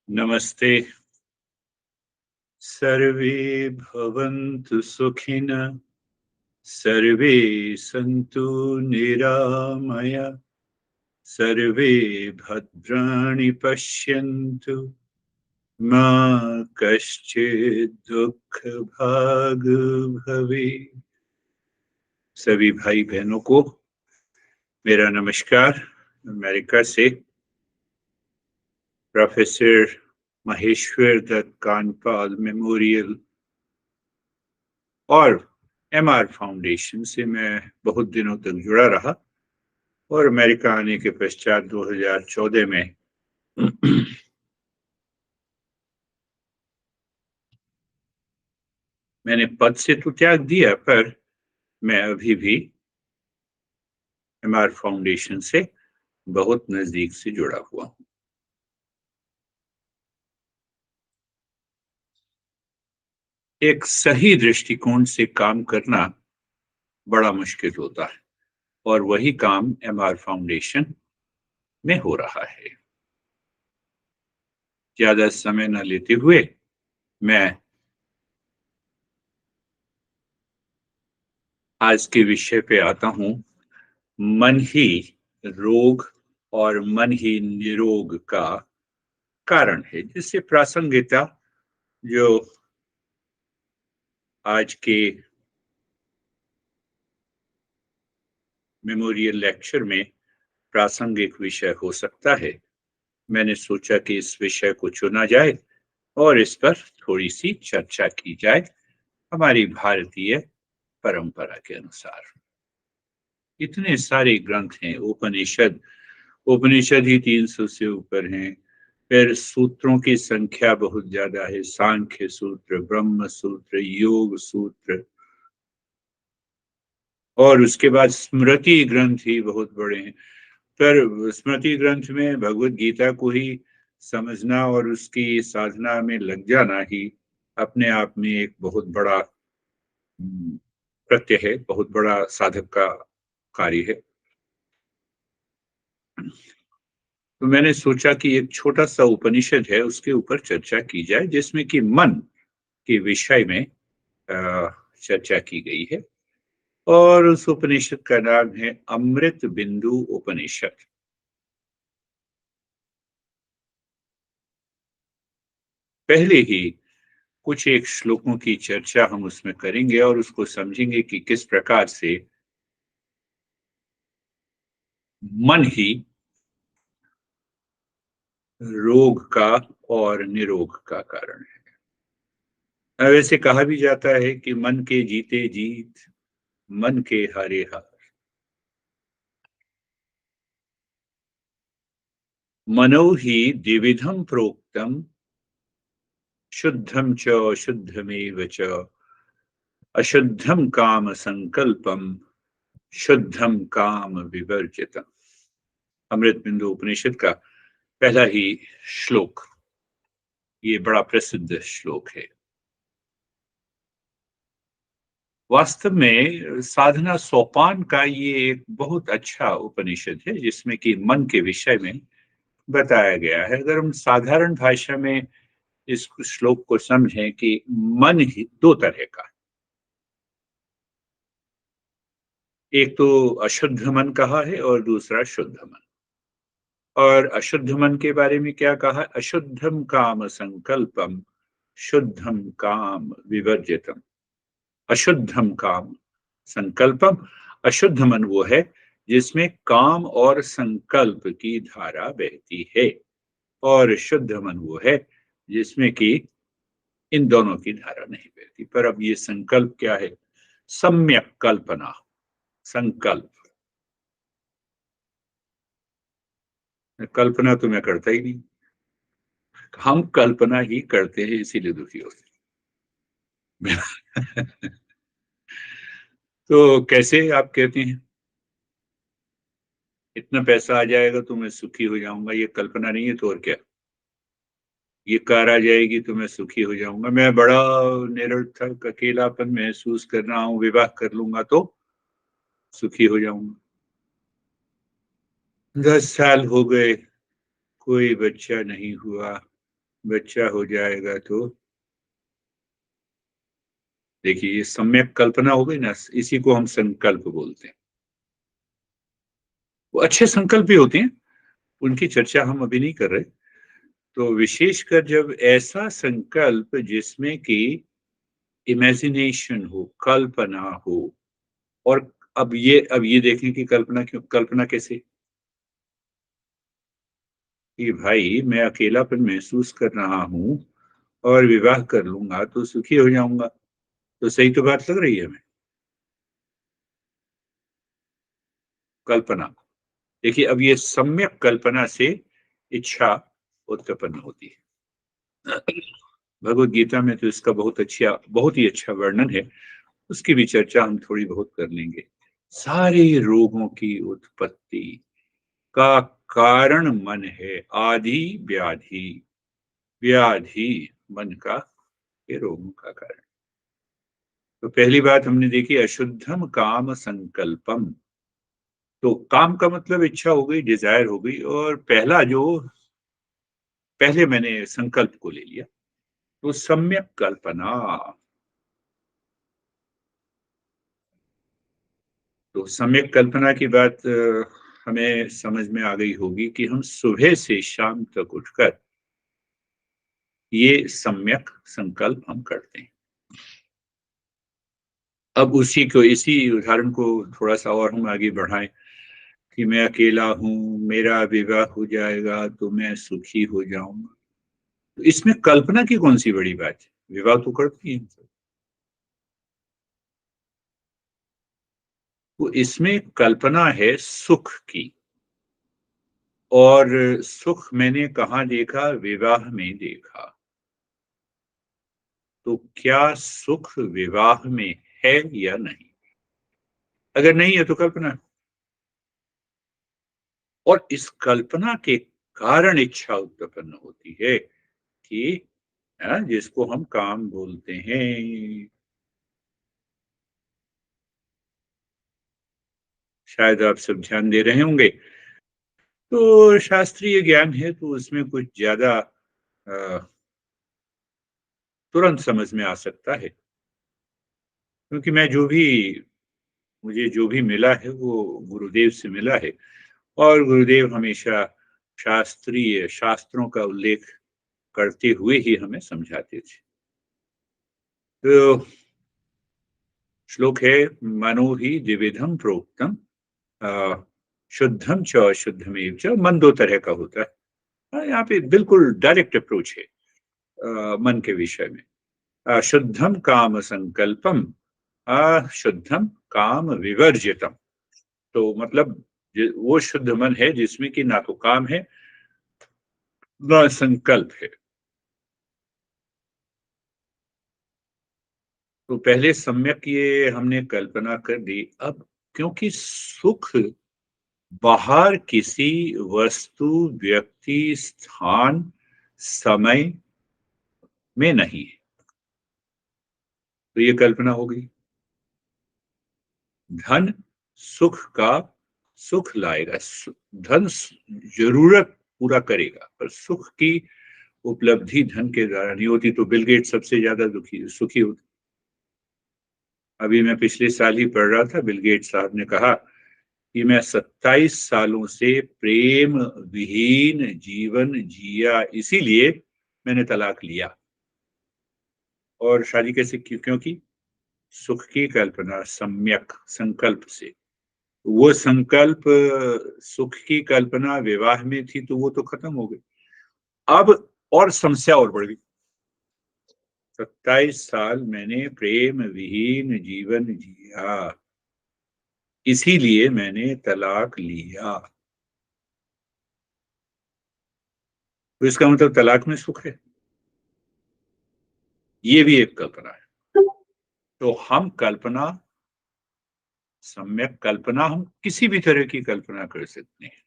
नमस्ते। सर्वे भवन्तु सुखिनः, सर्वे सन्तु निरामया, सर्वे भद्राणि पश्यन्तु, मा कश्चित् दुःखभाग् भवेत्। सभी भाई बहनों को मेरा नमस्कार। अमेरिका से प्रोफेसर महेश्वर दत्त कांडपाल मेमोरियल और एमआर फाउंडेशन से मैं बहुत दिनों तक जुड़ा रहा और अमेरिका आने के पश्चात 2014 में मैंने पद से तो त्याग दिया, पर मैं अभी भी एमआर फाउंडेशन से बहुत नजदीक से जुड़ा हुआ हूं। एक सही दृष्टिकोण से काम करना बड़ा मुश्किल होता है और वही काम एमआर फाउंडेशन में हो रहा है। ज्यादा समय न लेते हुए मैं आज के विषय पे आता हूं। मन ही रोग और मन ही निरोग का कारण है, जिससे प्रासंगिकता जो आज के मेमोरियल लेक्चर में प्रासंगिक विषय हो सकता है। मैंने सोचा कि इस विषय को चुना जाए और इस पर थोड़ी सी चर्चा की जाए हमारी भारतीय परंपरा के अनुसार। इतने सारे ग्रंथ हैं, उपनिषद उपनिषद ही 300 से ऊपर हैं। फिर सूत्रों की संख्या बहुत ज्यादा है, सांख्य सूत्र, ब्रह्म सूत्र, योग सूत्र, और उसके बाद स्मृति ग्रंथ ही बहुत बड़े हैं। पर स्मृति ग्रंथ में भगवत गीता को ही समझना और उसकी साधना में लग जाना ही अपने आप में एक बहुत बड़ा कृत्य है, बहुत बड़ा साधक का कार्य है। तो मैंने सोचा कि एक छोटा सा उपनिषद है, उसके ऊपर चर्चा की जाए, जिसमें कि मन के विषय में चर्चा की गई है। और उस उपनिषद का नाम है अमृत बिंदु उपनिषद। पहले ही कुछ एक श्लोकों की चर्चा हम उसमें करेंगे और उसको समझेंगे कि किस प्रकार से मन ही रोग का और निरोग का कारण है। वैसे कहा भी जाता है कि मन के जीते जीत, मन के हारे हार, मनो ही द्विविधम प्रोक्तम, शुद्धम च अशुद्धमेव च, अशुद्धम काम संकल्पम, शुद्धम काम विवर्जितम। अमृत बिंदु उपनिषद का पहला ही श्लोक, ये बड़ा प्रसिद्ध श्लोक है। वास्तव में साधना सोपान का ये एक बहुत अच्छा उपनिषद है, जिसमें कि मन के विषय में बताया गया है। अगर हम साधारण भाषा में इस श्लोक को समझें कि मन ही दो तरह का, एक तो अशुद्ध मन कहा है और दूसरा शुद्ध मन। और अशुद्ध मन के बारे में क्या कहा? अशुद्धम काम संकल्पम, शुद्धम काम विवर्जितम। अशुद्धम काम संकल्पम, अशुद्ध मन वो है जिसमें काम और संकल्प की धारा बहती है, और शुद्ध मन वो है जिसमें कि इन दोनों की धारा नहीं बहती। पर अब ये संकल्प क्या है? सम्यक कल्पना, संकल्प। कल्पना तो मैं करता ही नहीं, हम कल्पना ही करते हैं, इसीलिए दुखी होते हैं। तो कैसे आप कहते हैं इतना पैसा आ जाएगा तो मैं सुखी हो जाऊंगा? ये कल्पना नहीं है तो और क्या? ये कार आ जाएगी तो मैं सुखी हो जाऊंगा, मैं बड़ा निरर्थक अकेलापन महसूस कर रहा हूँ, विवाह कर लूंगा तो सुखी हो जाऊंगा। 10 साल हो गए, कोई बच्चा नहीं हुआ, बच्चा हो जाएगा तो देखिए, ये सम्यक कल्पना हो गई ना, इसी को हम संकल्प बोलते हैं। वो अच्छे संकल्प भी होते हैं, उनकी चर्चा हम अभी नहीं कर रहे। तो विशेषकर जब ऐसा संकल्प जिसमें कि इमेजिनेशन हो, कल्पना हो, और अब ये देखें कि कल्पना कैसे? कि भाई मैं अकेलापन महसूस कर रहा हूँ और विवाह कर लूँगा तो सुखी हो जाऊँगा। तो सही तो बात लग रही है हमें, कल्पना। देखिए, अब ये सम्यक कल्पना से इच्छा उत्पन्न होती है। भगवद गीता में तो इसका बहुत ही अच्छा वर्णन है। उसकी भी चर्चा हम थोड़ी बहुत कर लेंगे। सारे रोगों की उत्पत्ति का कारण मन है। आदि व्याधि, व्याधि मन का, ये रोगों का कारण। तो पहली बात हमने देखी, अशुद्धम काम संकल्पम। तो काम का मतलब इच्छा हो गई, डिजायर हो गई, और पहले मैंने संकल्प को ले लिया, तो सम्यक कल्पना। तो सम्यक कल्पना की बात हमें समझ में आ गई होगी कि हम सुबह से शाम तक उठकर ये सम्यक संकल्प हम करते हैं। अब इसी उदाहरण को थोड़ा सा और हम आगे बढ़ाएं कि मैं अकेला हूँ, मेरा विवाह हो जाएगा तो मैं सुखी हो जाऊंगा। तो इसमें कल्पना की कौन सी बड़ी बात है? विवाह तो करती है। तो इसमें कल्पना है सुख की, और सुख मैंने कहाँ देखा? विवाह में देखा। तो क्या सुख विवाह में है या नहीं? अगर नहीं है तो कल्पना है। और इस कल्पना के कारण इच्छा उत्पन्न होती है कि जिसको हम काम बोलते हैं। शायद आप सब ध्यान दे रहे होंगे। तो शास्त्रीय ज्ञान है तो उसमें कुछ ज्यादा तुरंत समझ में आ सकता है, क्योंकि मुझे जो भी मिला है वो गुरुदेव से मिला है। और गुरुदेव हमेशा शास्त्रों का उल्लेख करते हुए ही हमें समझाते थे। तो श्लोक है, मनो ही द्विविधम प्रोक्तम, अ, शुद्धम च अशुद्धमेव च। मन दो तरह का होता है। यहाँ पे बिल्कुल डायरेक्ट अप्रोच है मन के विषय में। शुद्धम काम संकल्पम, अशुद्धम काम विवर्जितम। तो मतलब वो शुद्ध मन है जिसमें कि ना तो काम है ना संकल्प है। तो पहले सम्यक ये हमने कल्पना कर दी। अब क्योंकि सुख बाहर किसी वस्तु, व्यक्ति, स्थान, समय में नहीं है, तो ये कल्पना हो गई। धन सुख का सुख लाएगा, धन जरूरत पूरा करेगा, पर सुख की उपलब्धि धन के द्वारा नहीं होती। तो बिल गेट सबसे ज्यादा दुखी सुखी होते। अभी मैं पिछले साल ही पढ़ रहा था, बिल गेट साहब ने कहा कि मैं 27 सालों से प्रेम विहीन जीवन जिया, इसीलिए मैंने तलाक लिया। और शादी कैसे की? क्योंकि सुख की कल्पना सम्यक संकल्प से। वो संकल्प, सुख की कल्पना विवाह में थी तो वो तो खत्म हो गई। अब और समस्या और बढ़ गई। 27 साल मैंने प्रेम विहीन जीवन जिया, इसीलिए मैंने तलाक लिया। तो इसका मतलब तलाक में सुख है, ये भी एक कल्पना है। तो हम कल्पना, सम्यक कल्पना, हम किसी भी तरह की कल्पना कर सकते हैं।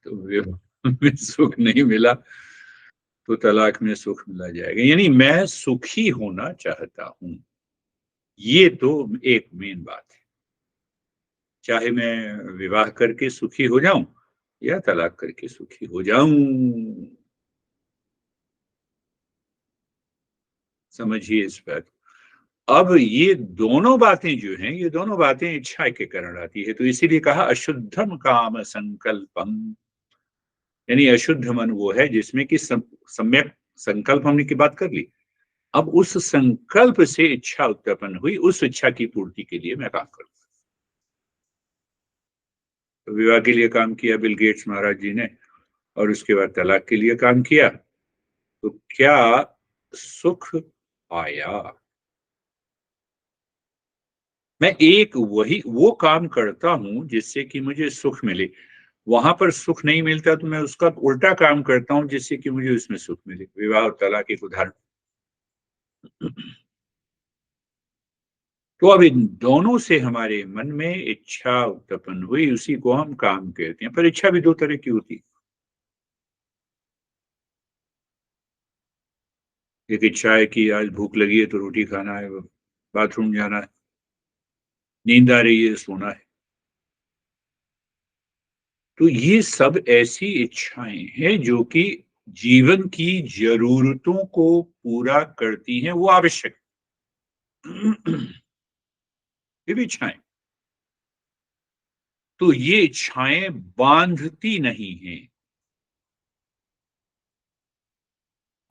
तो विवाह में सुख नहीं मिला तो तलाक में सुख मिला जाएगा, यानी मैं सुखी होना चाहता हूं। ये तो एक मेन बात है। चाहे मैं विवाह करके सुखी हो जाऊं या तलाक करके सुखी हो जाऊं, समझिए इस पर। अब ये दोनों बातें जो हैं, ये दोनों बातें इच्छा के कारण आती है, तो इसीलिए कहा अशुद्धम काम संकल्पम, यानी अशुद्ध मन वो है जिसमें कि सम्यक संकल्प हमने की बात कर ली। अब उस संकल्प से इच्छा उत्पन्न हुई, उस इच्छा की पूर्ति के लिए मैं काम करूँ। तो विवाह के लिए काम किया बिल गेट्स महाराज जी ने, और उसके बाद तलाक के लिए काम किया, तो क्या सुख आया? मैं एक वही वो काम करता हूं जिससे कि मुझे सुख मिले, वहां पर सुख नहीं मिलता तो मैं उसका उल्टा काम करता हूं जिससे कि मुझे उसमें सुख मिले। विवाह और तलाक एक उदाहरण। तो अब इन दोनों से हमारे मन में इच्छा उत्पन्न हुई, उसी को हम काम कहते हैं। पर इच्छा भी दो तरह की होती है। एक इच्छा है कि आज भूख लगी है तो रोटी खाना है, बाथरूम जाना है, नींद आ रही है, सोना है। तो ये सब ऐसी इच्छाएं हैं जो कि जीवन की जरूरतों को पूरा करती हैं, वो आवश्यक। ये भी इच्छाएं। तो ये इच्छाएं बांधती नहीं हैं,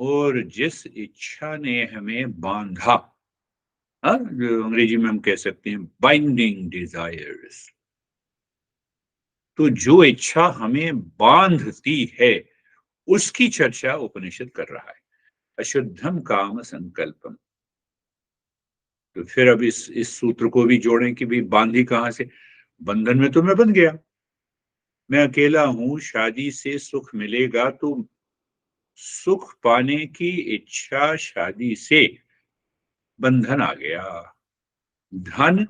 और जिस इच्छा ने हमें बांधा, हाँ, जो अंग्रेजी में हम कह सकते हैं बाइंडिंग डिजायर्स, तो जो इच्छा हमें बांधती है उसकी चर्चा उपनिषद कर रहा है। अशुद्धम काम संकल्पम। तो फिर अब इस सूत्र को भी जोड़ें कि भाई बांधी कहां से? बंधन में तो मैं बंध गया, मैं अकेला हूं, शादी से सुख मिलेगा, तो सुख पाने की इच्छा शादी से बंधन आ गया। धन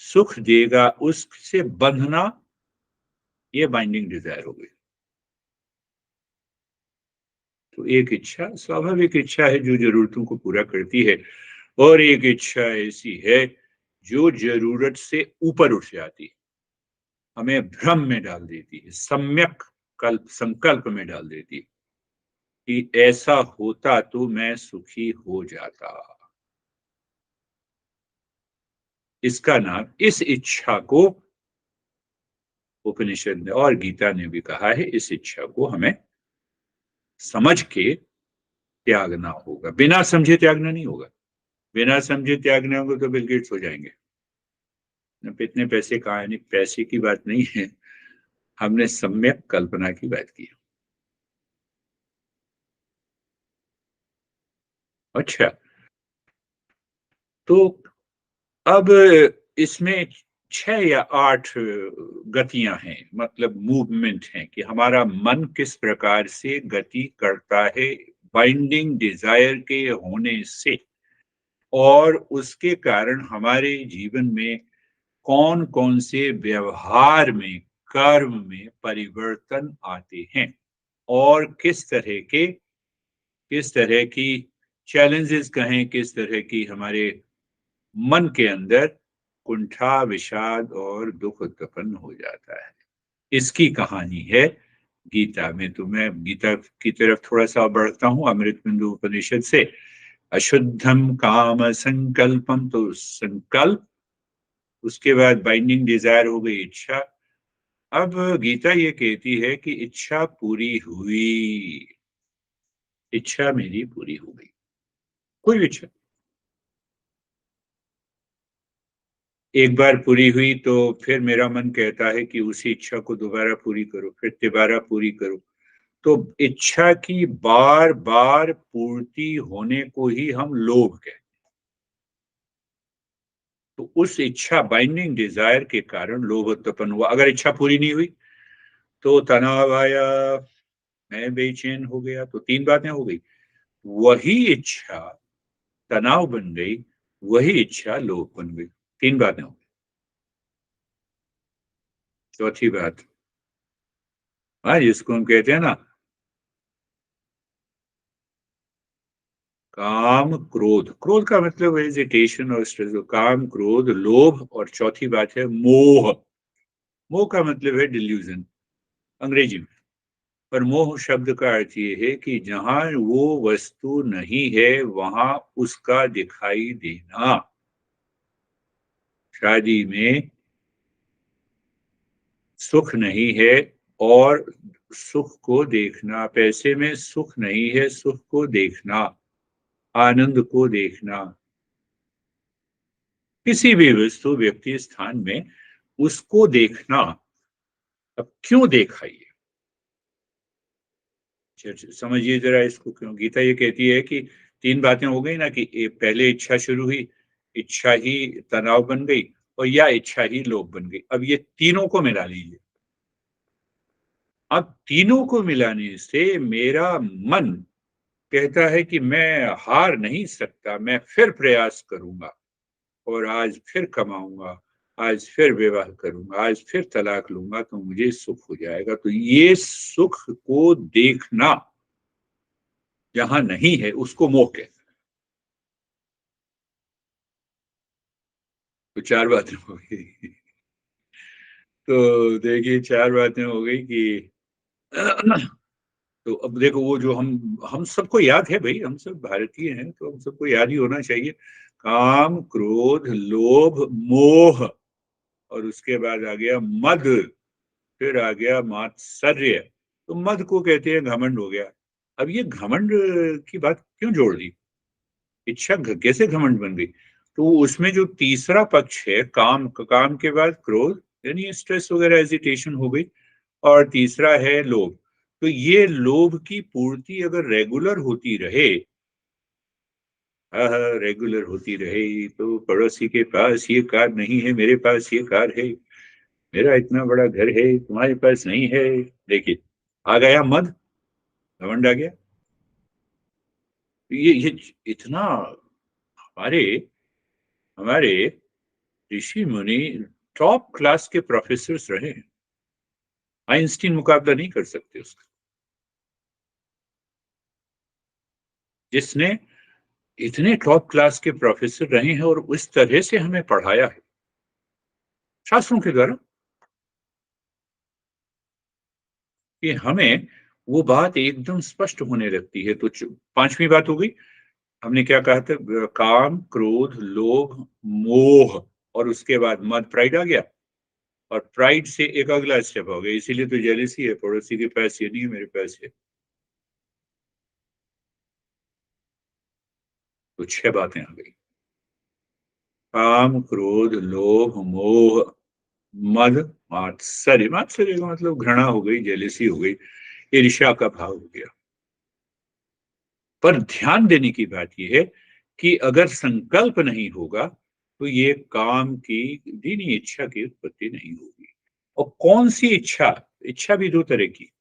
सुख देगा, उससे बंधना, ये बाइंडिंग डिजायर हो गई। तो एक इच्छा स्वाभाविक इच्छा है जो जरूरतों को पूरा करती है, और एक इच्छा ऐसी है जो जरूरत से ऊपर उठ जाती है, हमें भ्रम में डाल देती है, सम्यक कल्प संकल्प में डाल देती है कि ऐसा होता तो मैं सुखी हो जाता। इसका नाम, इस इच्छा को उपनिषद ने और गीता ने भी कहा है, इस इच्छा को हमें समझ के त्यागना होगा। बिना समझे त्यागना नहीं होगा। बिना समझे त्यागना होगा तो बिल गेट्स हो जाएंगे। अब इतने पैसे कहाँ है? नहीं, पैसे की बात नहीं है, हमने सम्यक कल्पना की बात की। अच्छा, तो अब इसमें 6 या 8 गतियां हैं, मतलब मूवमेंट हैं, कि हमारा मन किस प्रकार से गति करता है बाइंडिंग डिजायर के होने से, और उसके कारण हमारे जीवन में कौन कौन से व्यवहार में, कर्म में परिवर्तन आते हैं, और किस तरह की चैलेंजेस कहें, किस तरह की हमारे मन के अंदर कुंठा, विषाद और दुख उत्पन्न हो जाता है। इसकी कहानी है गीता में। तो मैं गीता की तरफ थोड़ा सा बढ़ता हूं, अमृत बिंदु उपनिषद से। अशुद्धम काम संकल्पम, तो संकल्प, उसके बाद बाइंडिंग डिजायर हो गई इच्छा। अब गीता ये कहती है कि इच्छा पूरी हुई, इच्छा मेरी पूरी हो गई। कोई भी इच्छा एक बार पूरी हुई तो फिर मेरा मन कहता है कि उसी इच्छा को दोबारा पूरी करो, फिर तिबारा पूरी करो। तो इच्छा की बार बार पूर्ति होने को ही हम लोभ कहते हैं। तो उस इच्छा, बाइंडिंग डिजायर के कारण लोभ उत्पन्न हुआ। अगर इच्छा पूरी नहीं हुई तो तनाव आया, मैं बेचैन हो गया, तो 3 बातें हो गई। वही इच्छा तनाव बन गई, वही इच्छा लोभ बन गई। 3 बातें हो गई। चौथी बात, हाँ, जिसको हम कहते हैं ना काम क्रोध। क्रोध का मतलब हेजिटेशन और स्ट्रेस। काम क्रोध लोभ, और चौथी बात है मोह। मोह का मतलब है डिल्यूजन अंग्रेजी में। पर मोह शब्द का अर्थ ये है कि जहां वो वस्तु नहीं है वहां उसका दिखाई देना। शादी में सुख नहीं है और सुख को देखना, पैसे में सुख नहीं है, सुख को देखना, आनंद को देखना, किसी भी वस्तु व्यक्ति स्थान में उसको देखना। अब क्यों देखा ये? समझिए जरा इसको, क्यों गीता ये कहती है कि तीन बातें हो गई ना, कि पहले इच्छा शुरू हुई, इच्छा ही तनाव बन गई, और या इच्छा ही लोभ बन गई। अब ये तीनों को मिला लीजिए। अब तीनों को मिलाने से मेरा मन कहता है कि मैं हार नहीं सकता, मैं फिर प्रयास करूंगा, और आज फिर कमाऊंगा, आज फिर विवाह करूंगा, आज फिर तलाक लूंगा तो मुझे सुख हो जाएगा। तो ये सुख को देखना जहां नहीं है उसको मोह कहते हैं। तो चार बातें हो गई। तो देखिए चार बातें हो गई कि तो अब देखो वो जो हम सबको याद है भाई, हम सब भारतीय हैं तो हम सबको याद ही होना चाहिए। काम, क्रोध, लोभ, मोह, और उसके बाद आ गया मद, फिर आ गया मात्सर्य। तो मद को कहते हैं घमंड हो गया। अब ये घमंड की बात क्यों जोड़ दी? इच्छा कैसे घमंड बन गई? तो उसमें जो तीसरा पक्ष है, काम, काम के बाद क्रोध, यानी स्ट्रेस वगैरह, एजिटेशन हो गई, और तीसरा है लोभ। तो ये लोभ की पूर्ति अगर रेगुलर होती रहे, रेगुलर होती रहे, तो पड़ोसी के पास ये कार नहीं है, मेरे पास ये कार है, मेरा इतना बड़ा घर है, तुम्हारे पास नहीं है। देखिए आ गया मद, घमंड आ गया। ये इतना हमारे हमारे ऋषि मुनि टॉप क्लास के प्रोफेसर्स रहे हैं। आइंस्टीन मुकाबला नहीं कर सकते उसका, जिसने इतने टॉप क्लास के प्रोफेसर रहे हैं और उस तरह से हमें पढ़ाया है शास्त्रों के द्वारा, कि हमें वो बात एकदम स्पष्ट होने लगती है। तो पांचवी बात हो गई, हमने क्या कहा था? काम, क्रोध, लोभ, मोह, और उसके बाद मद, प्राइड आ गया। और प्राइड से एक अगला स्टेप हो गया, इसीलिए तो जेलसी है, पड़ोसी के पास ये नहीं है, मेरे पास है। तो छह बातें आ गई, काम, क्रोध, लोभ, मोह, मद, मात्सर्य। मात्सर्य का मतलब घृणा हो गई, जेलसी हो गई, ईर्ष्या का भाव हो गया। पर ध्यान देने की बात यह है कि अगर संकल्प नहीं होगा तो ये काम की दीनी इच्छा की उत्पत्ति नहीं होगी। और कौन सी इच्छा? इच्छा भी दो तरह की,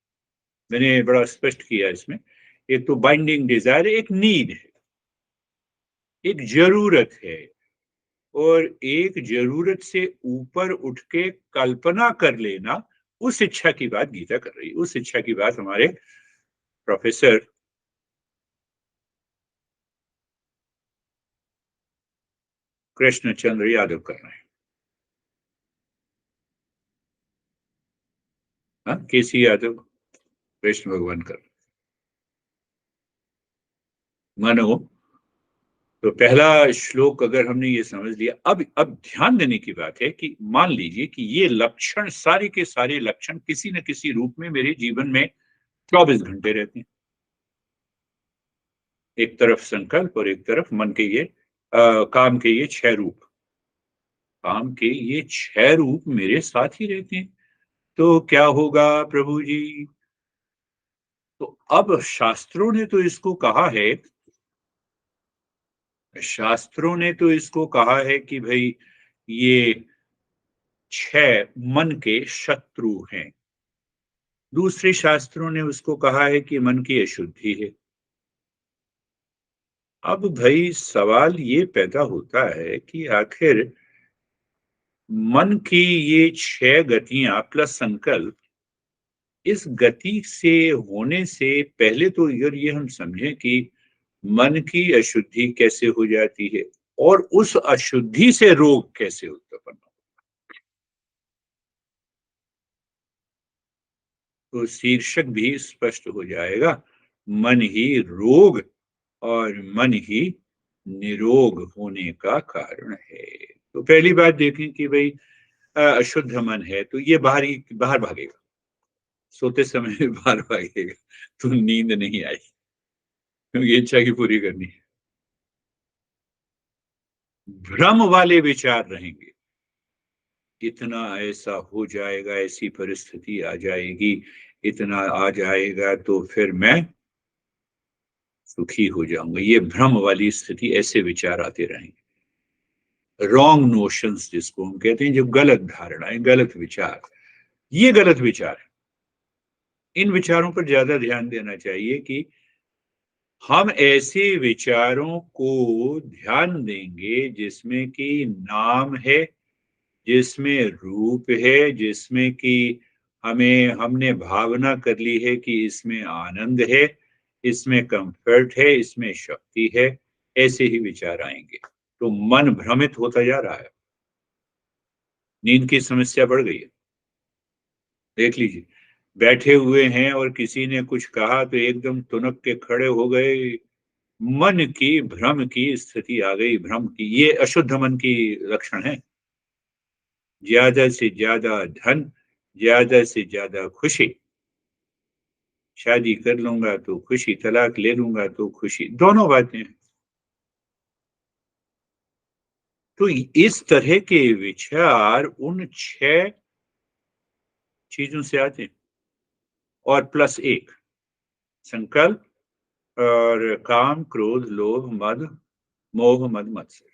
मैंने बड़ा स्पष्ट किया इसमें। एक तो बाइंडिंग डिजायर, एक नीड है, एक जरूरत है, और एक जरूरत से ऊपर उठ के कल्पना कर लेना, उस इच्छा की बात गीता कर रही है। उस इच्छा की बात हमारे प्रोफेसर कृष्णचंद्र यादव कर रहे हैं। हाँ, केसी यादव, कृष्ण भगवान कर मानो। तो पहला श्लोक अगर हमने ये समझ लिया, अब ध्यान देने की बात है कि मान लीजिए कि ये लक्षण, सारे के सारे लक्षण किसी न किसी रूप में मेरे जीवन में 24 घंटे रहते हैं। एक तरफ संकल्प और एक तरफ मन के ये काम के ये छह रूप, काम के ये छह रूप मेरे साथ ही रहते हैं। तो क्या होगा प्रभु जी? तो अब शास्त्रों ने तो इसको कहा है, शास्त्रों ने तो इसको कहा है कि भाई ये छह मन के शत्रु हैं। दूसरे शास्त्रों ने उसको कहा है कि मन की अशुद्धि है। अब भाई सवाल ये पैदा होता है कि आखिर मन की ये छह गतियां प्लस संकल्प, इस गति से होने से पहले तो ये हम समझें कि मन की अशुद्धि कैसे हो जाती है, और उस अशुद्धि से रोग कैसे उत्पन्न तो शीर्षक भी स्पष्ट हो जाएगा, मन ही रोग और मन ही निरोग होने का कारण है। तो पहली बात देखें कि भाई अशुद्ध मन है तो ये बाहर भागेगा, सोते समय बाहर भागेगा, तो नींद नहीं आई क्योंकि इच्छा की पूरी करनी है। भ्रम वाले विचार रहेंगे, इतना ऐसा हो जाएगा, ऐसी परिस्थिति आ जाएगी, इतना आ जाएगा तो फिर मैं सुखी हो जाऊंगा। ये भ्रम वाली स्थिति, ऐसे विचार आते रहेंगे। रॉन्ग नोशंस जिसको हम कहते हैं, जो गलत धारणाएं, गलत विचार, ये गलत विचार है। इन विचारों पर ज्यादा ध्यान देना चाहिए कि हम ऐसे विचारों को ध्यान देंगे जिसमें कि नाम है, जिसमें रूप है, जिसमें कि हमें हमने भावना कर ली है कि इसमें आनंद है, इसमें कंफर्ट है, इसमें शक्ति है, ऐसे ही विचार आएंगे। तो मन भ्रमित होता जा रहा है, नींद की समस्या बढ़ गई है। देख लीजिए, बैठे हुए हैं और किसी ने कुछ कहा तो एकदम तुनक के खड़े हो गए। मन की भ्रम की स्थिति आ गई, भ्रम की। ये अशुद्ध मन की लक्षण है। ज्यादा से ज्यादा धन, ज्यादा से ज्यादा खुशी, शादी कर लूंगा तो खुशी, तलाक ले लूंगा तो खुशी, दोनों बातें हैं। तो इस तरह के विचार उन 6 चीजों से आते हैं, और प्लस एक संकल्प और काम, क्रोध, लोभ, मद, मोह, मद, मत्सर।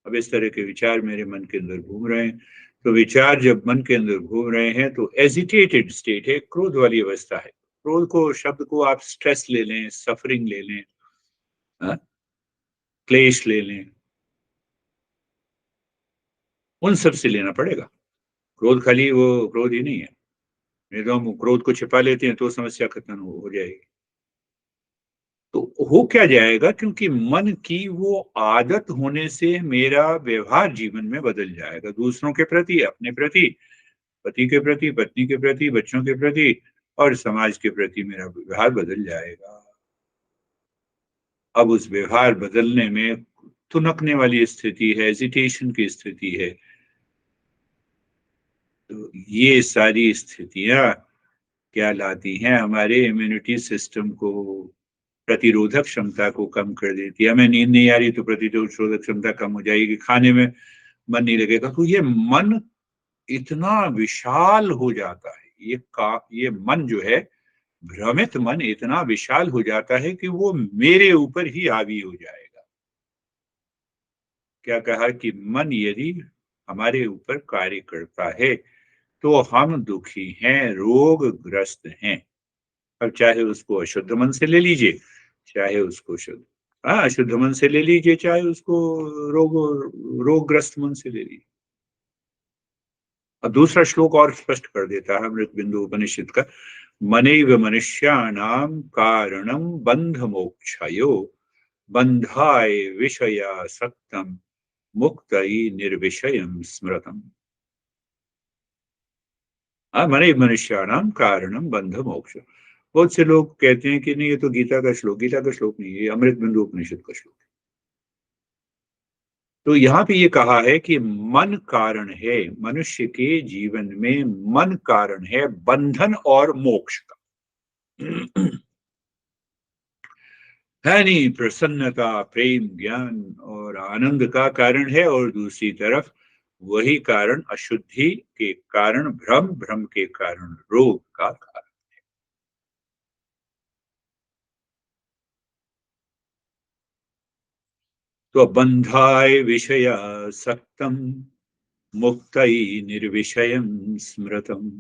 अब इस तरह के विचार मेरे मन के अंदर घूम रहे हैं। तो विचार जब मन के अंदर घूम रहे हैं तो एजिटेटेड स्टेट है, क्रोध वाली अवस्था है। क्रोध को, शब्द को आप स्ट्रेस ले लें, सफरिंग ले लें, हाँ, क्लेश ले लें, उन सब से लेना पड़ेगा। क्रोध खाली वो क्रोध ही नहीं है। नहीं तो हम क्रोध को छिपा लेते हैं तो समस्या खत्म हो जाएगी। तो हो क्या जाएगा, क्योंकि मन की वो आदत होने से मेरा व्यवहार जीवन में बदल जाएगा, दूसरों के प्रति, अपने प्रति, पति के प्रति, पत्नी के प्रति, बच्चों के प्रति और समाज के प्रति मेरा व्यवहार बदल जाएगा। अब उस व्यवहार बदलने में तुनकने वाली स्थिति है, हेजिटेशन की स्थिति है। तो ये सारी स्थितियां क्या लाती हैं, हमारे इम्यूनिटी सिस्टम को, प्रतिरोधक क्षमता को कम कर देती है। हमें नींद नहीं आ रही तो प्रतिरोधक क्षमता कम हो जाएगी, खाने में मन नहीं लगेगा। तो ये मन इतना विशाल हो जाता है, ये मन जो है, भ्रमित मन इतना विशाल हो जाता है कि वो मेरे ऊपर ही हावी हो जाएगा। क्या कहा कि मन यदि हमारे ऊपर कार्य करता है तो हम दुखी हैं, रोगग्रस्त हैं। अब चाहे उसको अशुद्ध मन से ले लीजिए, चाहे उसको शुद्ध, हाँ, अशुद्ध मन से ले लीजिए, चाहे उसको रोगग्रस्त मन से ले लीजिए। अब दूसरा श्लोक और स्पष्ट कर देता है अमृत बिंदु उपनिषद का, मनैव मनुष्याणां कारणं बंध मोक्षयो बंधाय विषयासक्तं मुक्तये निर्विषयं स्मृतम्। मनैव मनुष्याणां कारणं बंध मोक्ष। बहुत से लोग कहते हैं कि नहीं, ये तो गीता का श्लोक, गीता का श्लोक नहीं है, ये अमृत बिंदु उपनिषद का श्लोक है। तो यहाँ पे ये कहा है कि मन कारण है, मनुष्य के जीवन में मन कारण है बंधन और मोक्ष का। है नहीं, प्रसन्नता, प्रेम, ज्ञान और आनंद का कारण है, और दूसरी तरफ वही कारण अशुद्धि के कारण भ्रम, भ्रम के कारण रोग का कारण। तो बंधाय विषयासक्तम मुक्तये निर्विषयं स्मृतम्।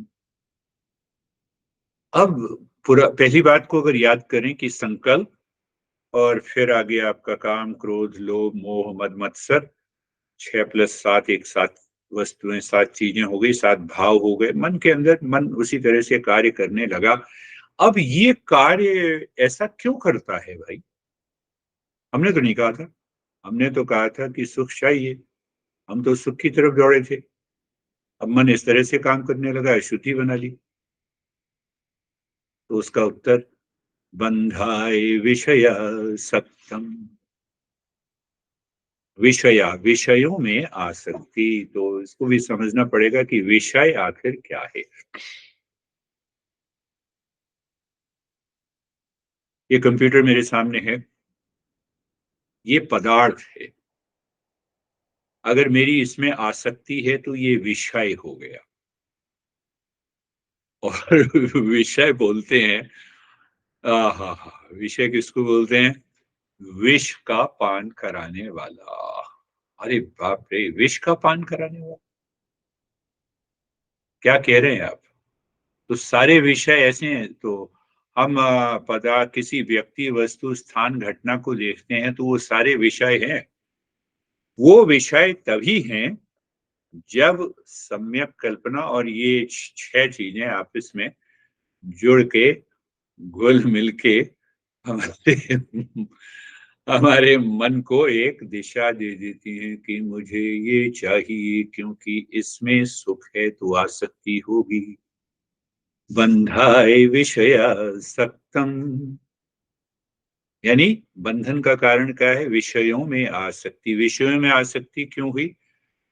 अब पूरा पहली बात को अगर याद करें कि संकल्प, और फिर आगे आपका काम, क्रोध, लोभ, मोह, मद, मत्सर, 6 + 7 एक साथ वस्तुएं, 7 चीजें हो गई, 7 भाव हो गए मन के अंदर। मन उसी तरह से कार्य करने लगा। अब ये कार्य ऐसा क्यों करता है भाई? हमने तो नहीं कहा था। हमने तो कहा था कि सुख चाहिए, हम तो सुख की तरफ दौड़े थे। अब मन इस तरह से काम करने लगा, अशुद्धि बना ली। तो उसका उत्तर बंधाए विषया सक्तम। विषया, विषयों में आसक्ति, तो इसको भी समझना पड़ेगा कि विषय आखिर क्या है। ये कंप्यूटर मेरे सामने है, ये पदार्थ है। अगर मेरी इसमें आसक्ति है तो ये विषय हो गया। और विषय बोलते हैं, हा विषय किसको बोलते हैं? विष का पान कराने वाला। अरे बाप रे, विष का पान कराने वाला, क्या कह रहे हैं आप? तो सारे विषय ऐसे हैं, तो हम पदार्थ, किसी व्यक्ति, वस्तु, स्थान, घटना को देखते हैं तो वो सारे विषय हैं। वो विषय तभी हैं जब सम्यक कल्पना और ये छह चीजें आपस में जुड़ के, घुल मिल के हमारे हमारे मन को एक दिशा दे देती हैं कि मुझे ये चाहिए क्योंकि इसमें सुख है तो आसक्ति होगी। बंधाए विषया सक्तम, यानी बंधन का कारण क्या है? विषयों में आसक्ति। विषयों में आसक्ति क्यों हुई?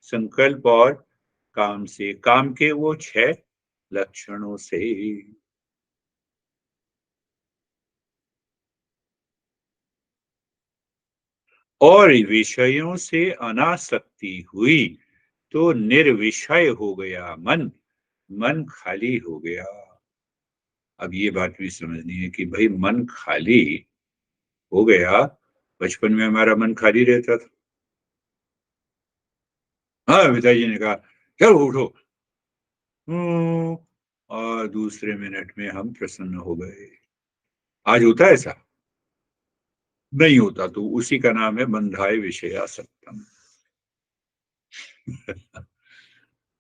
संकल्प और काम से, काम के वो छह लक्षणों से। और विषयों से अनासक्ति हुई तो निर्विषय हो गया मन, मन खाली हो गया। अब ये बात भी समझनी है कि भाई मन खाली हो गया। बचपन में हमारा मन खाली रहता था। हाँ, पिताजी ने कहा चलो उठो, हम्म, और दूसरे मिनट में हम प्रसन्न हो गए। आज होता है ऐसा? नहीं होता। तो उसी का नाम है बंधाए विषयासक्तम।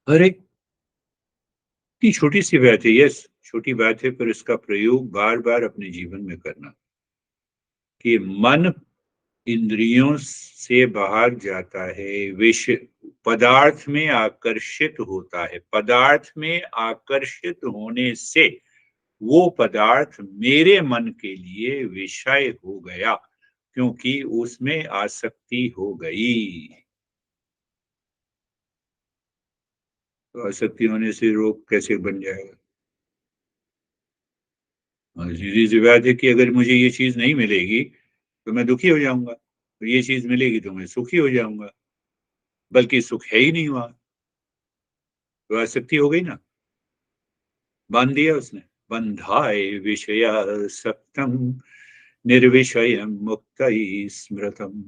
अरे, इतनी छोटी सी बात है, यस, छोटी बात है, पर इसका प्रयोग बार बार अपने जीवन में करना। कि मन इंद्रियों से बाहर जाता है, विषय पदार्थ में आकर्षित होता है, पदार्थ में आकर्षित होने से वो पदार्थ मेरे मन के लिए विषय हो गया, क्योंकि उसमें आसक्ति हो गई। तो आसक्ति होने से रोग कैसे बन जाएगा? और सीधी सी बात है कि अगर मुझे ये चीज नहीं मिलेगी तो मैं दुखी हो जाऊंगा, और ये चीज मिलेगी तो मैं सुखी हो जाऊंगा, बल्कि सुख है ही नहीं वहां। तो आसक्ति हो गई ना, बांध दिया उसने। बंधाए विषया सक्तम, निर्विषय मुक्त स्मृतम।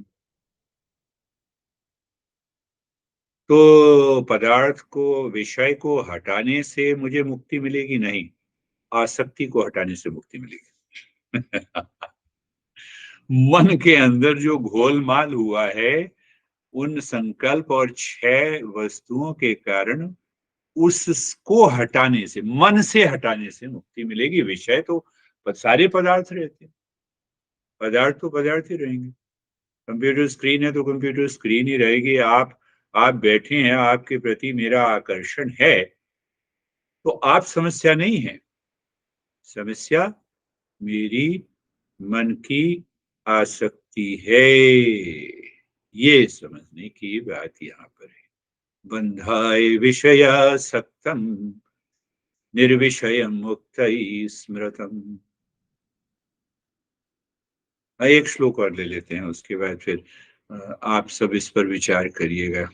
तो पदार्थ को, विषय को हटाने से मुझे मुक्ति मिलेगी? नहीं, आसक्ति को हटाने से मुक्ति मिलेगी। मन के अंदर जो घोलमाल हुआ है, उन संकल्प और छह वस्तुओं के कारण, उसको हटाने से, मन से हटाने से मुक्ति मिलेगी। विषय तो सारे पदार्थ रहते हैं, पदार्थ तो पदार्थ ही रहेंगे। कंप्यूटर स्क्रीन है तो कंप्यूटर स्क्रीन ही रहेगी। आप बैठे हैं, आपके प्रति मेरा आकर्षण है, तो आप समस्या नहीं है। समस्या मेरी मन की आसक्ति है। ये समझने की बात यहाँ पर है। बंधाए विषया सक्तम, निर्विषयम मुक्त स्मृतम। एक श्लोक और ले लेते हैं, उसके बाद फिर आप सब इस पर विचार करिएगा।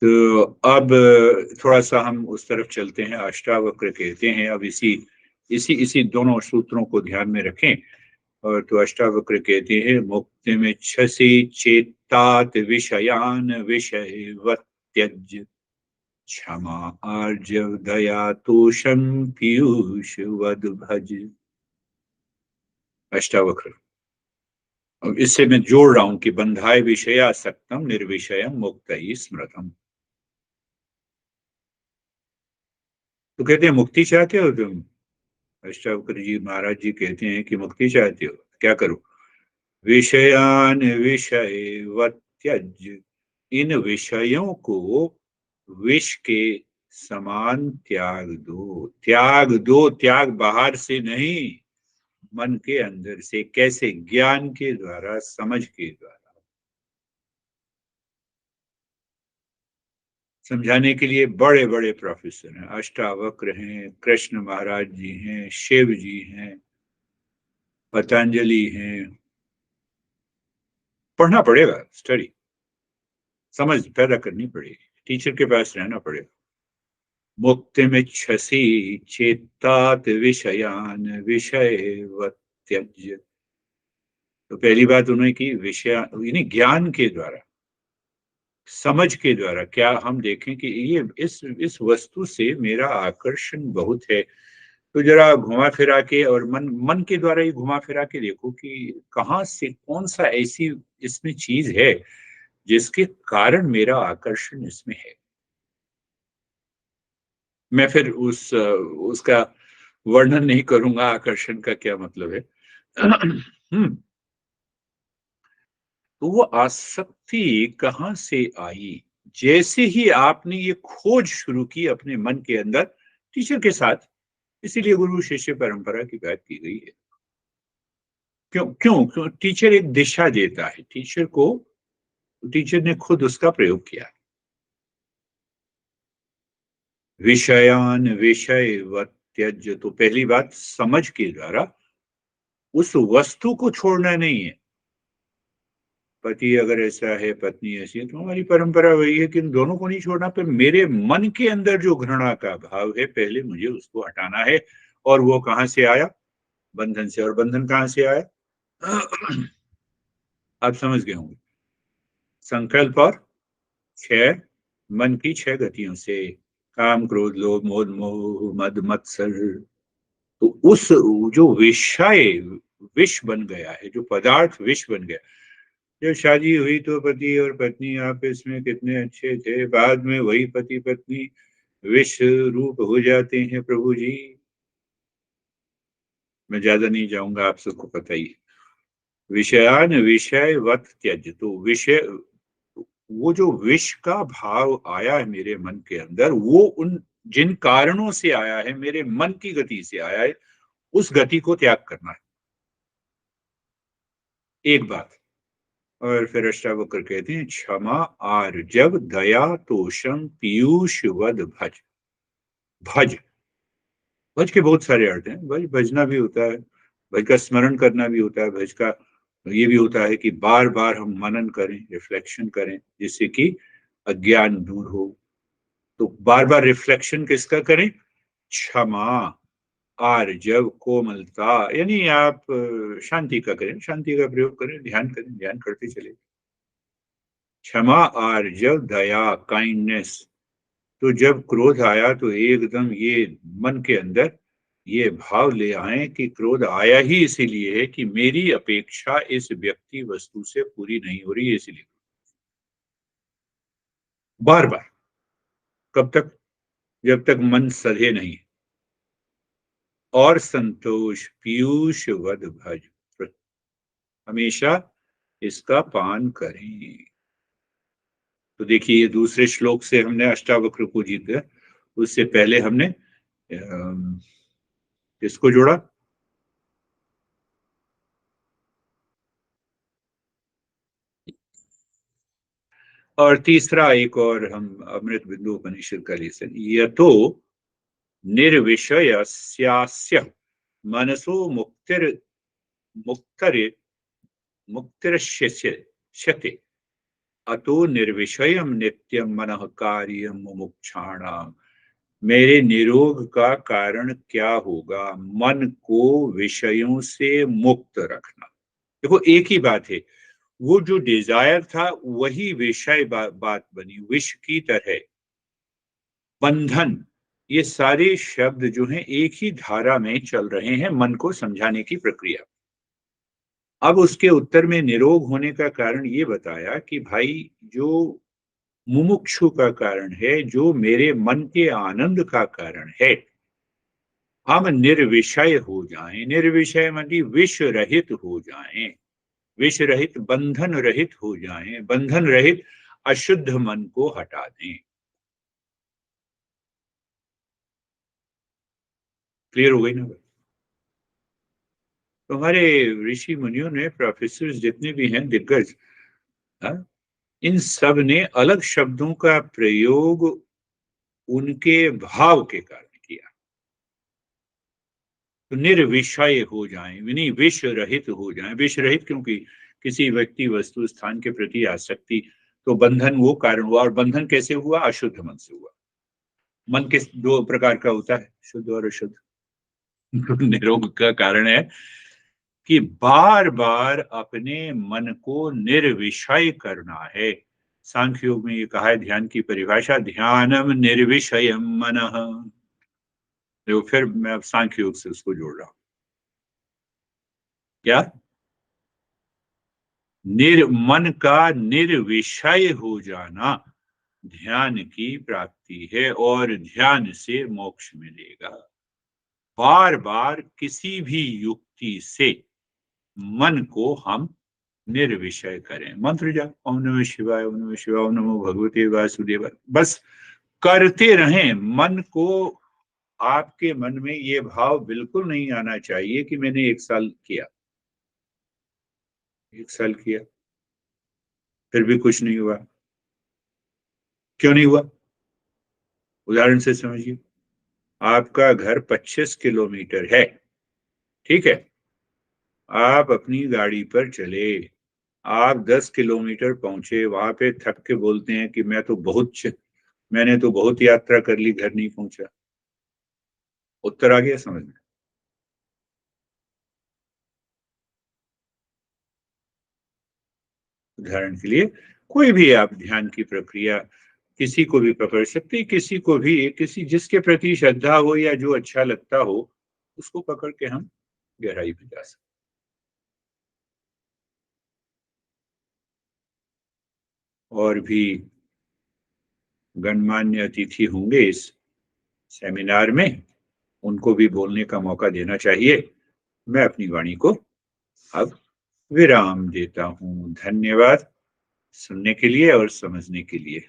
तो अब थोड़ा सा हम उस तरफ चलते हैं। अष्टावक्र कहते हैं, अब इसी इसी इसी दोनों सूत्रों को ध्यान में रखें। और तो अष्टावक्र कहते हैं, मुक्ति में छसी चेतात विषयान विषय त्यज, क्षमा आर्जव दया तोषम पीयूष वद भज। अष्टावक्र। अब इससे मैं जोड़ रहा हूं कि बंधाए विषया सक्तम, निर्विषयम मुक्त स्मृतम। तो कहते हैं मुक्ति चाहते हो तुम? अष्टावक्र जी महाराज जी कहते हैं कि मुक्ति चाहते हो, क्या करो? विषयान विषय त्यज, इन विषयों को विष के समान त्याग दो। त्याग दो, त्याग बाहर से नहीं, मन के अंदर से। कैसे? ज्ञान के द्वारा, समझ के द्वारा। समझाने के लिए बड़े बड़े प्रोफेसर हैं, अष्टावक्र हैं, कृष्ण महाराज जी हैं, शिव जी हैं, पतंजलि हैं। पढ़ना पड़ेगा, स्टडी, समझ पैदा करनी पड़ेगी, टीचर के पास रहना पड़ेगा। मुक्तिमिच्छसि चेत्तात विषयान विषयवत् त्यज्य। तो पहली बात उन्होंने की, विषय यानी ज्ञान के द्वारा, समझ के द्वारा। क्या हम देखें कि ये इस वस्तु से मेरा आकर्षण बहुत है, तो जरा घुमा फिरा के, और मन मन के द्वारा ही घुमा फिरा के देखो कि कहाँ से कौन सा ऐसी इसमें चीज है जिसके कारण मेरा आकर्षण इसमें है। मैं फिर उसका वर्णन नहीं करूंगा, आकर्षण का क्या मतलब है। तो वो आसक्ति कहाँ से आई? जैसे ही आपने ये खोज शुरू की अपने मन के अंदर, टीचर के साथ, इसीलिए गुरु शिष्य परंपरा की बात की गई है। क्यों क्यों क्यों? टीचर एक दिशा देता है, टीचर ने खुद उसका प्रयोग किया। विषयान विषय त्यज, तो पहली बात समझ के द्वारा उस वस्तु को छोड़ना नहीं है। पति अगर ऐसा है, पत्नी ऐसी है, तो हमारी परंपरा वही है कि इन दोनों को नहीं छोड़ना, पर मेरे मन के अंदर जो घृणा का भाव है, पहले मुझे उसको हटाना है। और वो कहां से आया? बंधन से। और बंधन कहां से आया? आप समझ गए होंगे। संकल्प और छह, मन की छह गतियों से। काम, क्रोध, लोभ, मोह, मोह, मद, मत्सर। तो उस जो विषय विष बन गया है, जो पदार्थ विष बन गया। जब शादी हुई तो पति और पत्नी आपस में कितने अच्छे थे, बाद में वही पति पत्नी विष रूप हो जाते हैं। प्रभु जी, मैं ज्यादा नहीं जाऊंगा, आप सबको पता ही है। विषयान विषय वत त्यज, तो विषय, वो जो विष का भाव आया है मेरे मन के अंदर, वो उन जिन कारणों से आया है, मेरे मन की गति से आया है, उस गति को त्याग करना है। एक बात। और फिर अष्टावक्र कहते हैं, क्षमा आर्जव दया तोषम पीयूष वद भज। भज, भज के बहुत सारे अर्थ हैं। भज भजना भी होता है, भज का स्मरण करना भी होता है, भज का ये भी होता है कि बार बार हम मनन करें, रिफ्लेक्शन करें, जिससे कि अज्ञान दूर हो। तो बार बार रिफ्लेक्शन किसका करें? क्षमा, आर्जव, कोमलता, यानी आप शांति का करें, शांति का प्रयोग करें, ध्यान करें, ध्यान करते चले। क्षमा, आर्जव, दया, काइंडनेस। तो जब क्रोध आया तो एकदम ये मन के अंदर ये भाव ले आए कि क्रोध आया ही इसीलिए है कि मेरी अपेक्षा इस व्यक्ति वस्तु से पूरी नहीं हो रही है, इसलिए। बार बार। कब तक? जब तक मन सधे नहीं। और संतोष पीयूष वद भज, हमेशा इसका पान करें। तो देखिए, ये दूसरे श्लोक से हमने अष्टावक्र को जीत गया। उससे पहले हमने किसको जोड़ा? और तीसरा एक और हम अमृत बिंदु उपनिषद का लेसन, यतो निर्विषयस्यास्य मनसो मुक्तिर मुक्तिरश्यते अतो निर्विषयम नित्यम मनः कार्यम मुमुक्षाणाम। मेरे निरोग का कारण क्या होगा? मन को विषयों से मुक्त रखना। देखो, एक ही बात है, वो जो डिजायर था वही विषय बात बनी, विष की तरह। बंधन, ये सारे शब्द जो हैं एक ही धारा में चल रहे हैं, मन को समझाने की प्रक्रिया। अब उसके उत्तर में निरोग होने का कारण ये बताया कि भाई, जो मुमुक्षु का कारण है, जो मेरे मन के आनंद का कारण है, हम निर्विषय हो जाएं। निर्विषय मतलब विष रहित हो जाएं, विष रहित, बंधन रहित हो जाएं। बंधन रहित अशुद्ध मन को हटा दें। क्लियर हो गई ना बात? तो हमारे ऋषि मुनियों ने, प्रोफेसर जितने भी हैं दिग्गज, हाँ, इन सब ने अलग शब्दों का प्रयोग उनके भाव के कारण किया। तो निर्विषय हो जाएं, यानी विष रहित हो जाएं। विष रहित क्योंकि किसी व्यक्ति, वस्तु, स्थान के प्रति आसक्ति, तो बंधन वो कारण हुआ। और बंधन कैसे हुआ? अशुद्ध मन से हुआ। मन किस दो प्रकार का होता है, शुद्ध और अशुद्ध। तो निरोग का कारण है कि बार बार अपने मन को निर्विषय करना है। सांख्य योग में ये कहा है, ध्यान की परिभाषा, ध्यानम निर्विषयम मनः। देखो फिर मैं अब सांख्य योग से उसको जोड़ रहा हूं। क्या? मन का निर्विषय हो जाना ध्यान की प्राप्ति है, और ध्यान से मोक्ष मिलेगा। बार बार किसी भी युक्ति से मन को हम निर्विषय करें। मंत्र जाप, ओम नमः शिवाय, ओम नमः शिवाय, ओम नमो भगवते वासुदेवाय, बस करते रहें। मन को, आपके मन में ये भाव बिल्कुल नहीं आना चाहिए कि मैंने 1 साल किया, 1 साल किया फिर भी कुछ नहीं हुआ। क्यों नहीं हुआ? उदाहरण से समझिए। आपका घर 25 किलोमीटर है, ठीक है? आप अपनी गाड़ी पर चले, आप 10 किलोमीटर पहुंचे, वहां पे थक के बोलते हैं कि मैंने तो बहुत यात्रा कर ली, घर नहीं पहुंचा। उत्तर आ गया समझ में? उदाहरण के लिए, कोई भी आप ध्यान की प्रक्रिया किसी को भी पकड़ सकते, किसी को भी, किसी जिसके प्रति श्रद्धा हो या जो अच्छा लगता हो, उसको पकड़ के हम गहराई में जा सकते। और भी गणमान्य अतिथि होंगे इस सेमिनार में, उनको भी बोलने का मौका देना चाहिए। मैं अपनी वाणी को अब विराम देता हूं। धन्यवाद सुनने के लिए और समझने के लिए।